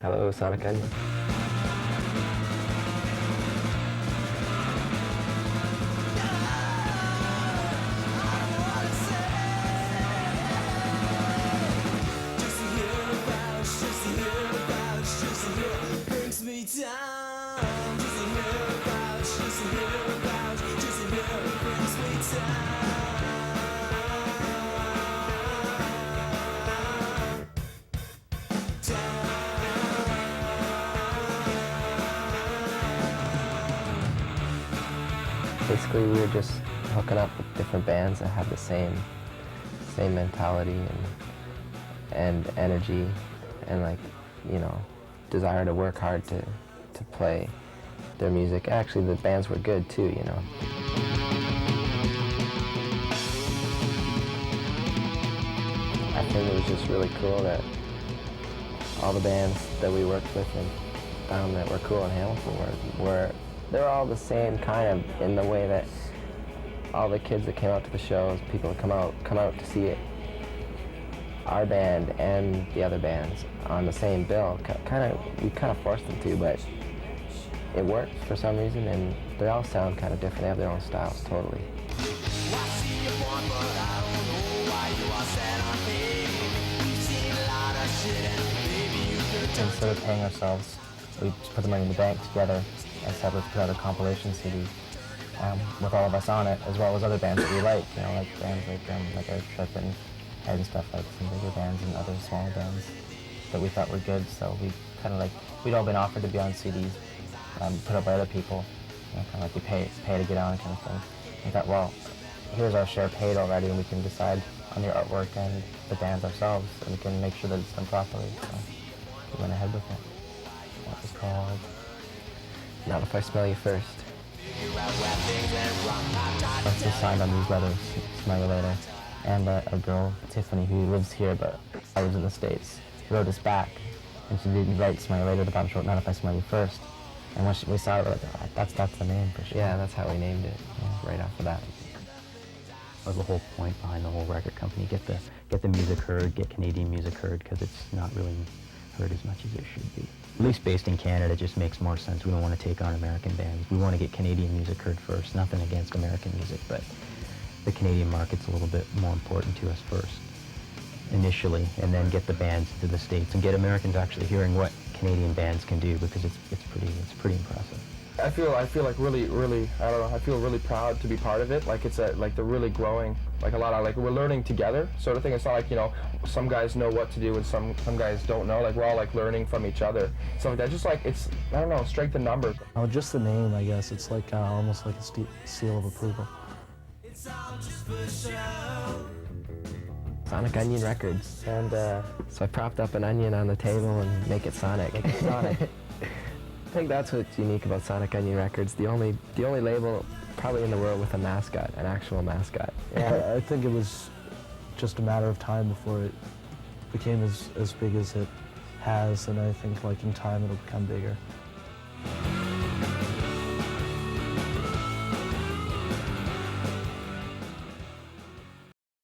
Hello, Sonic Unyon. Basically, we were just hooking up with different bands that have the same mentality and energy and, like, you know, desire to work hard to play their music. Actually, the bands were good too, you know. I think it was just really cool that all the bands that we worked with and found that were cool in Hamilton they're all the same kind of, in the way that all the kids that came out to the shows, people that come out to see it, our band and the other bands on the same bill. We kind of forced them to, but it worked for some reason, and they all sound kind of different. They have their own styles, totally. Instead of paying ourselves, we just put the money in the bank together and said, let's put out a compilation CD with all of us on it, as well as other bands that we like, you know, like bands like Eric Tripp and Head and stuff, like some bigger bands and other smaller bands that we thought were good. So we kind of like, we'd all been offered to be on CDs, put up by other people, you know, kind of like you pay to get on kind of thing. We thought, well, here's our share paid already, and we can decide on the artwork and the bands ourselves, and we can make sure that it's done properly. So we went ahead with it. That was called Not If I Smell You First. That's just signed on these letters, Smell You Later. And a girl, Tiffany, who lives here but lives in the States, wrote us back, and she didn't write Smell You Later, the bottom short, Not If I Smell You First. And when we saw it, we were like, that's the name for sure. Yeah, that's how we named it, right off the bat. That was the whole point behind the whole record company, get the music heard, get Canadian music heard, because it's not really heard as much as it should be. At least based in Canada, it just makes more sense. We don't want to take on American bands. We want to get Canadian music heard first. Nothing against American music, but the Canadian market's a little bit more important to us first, initially, and then get the bands to the States and get Americans actually hearing what Canadian bands can do, because it's pretty impressive. I feel like really, I don't know, I feel really proud to be part of it. Like, it's like they're really growing, like a lot of, like, we're learning together sort of thing. It's not like, you know, some guys know what to do and some guys don't know. Like, we're all like learning from each other. Stuff like that. Just like, it's, I don't know, strength in numbers. Oh, just the name, I guess. It's like almost like a seal of approval. Sonic Unyon Records. And so I propped up an onion on the table and make it Sonic. Make it Sonic. I think that's what's unique about Sonic Unyon Records. The only label probably in the world with a mascot, an actual mascot. Yeah, I think it was just a matter of time before it became as big as it has, and I think, like, in time it'll become bigger.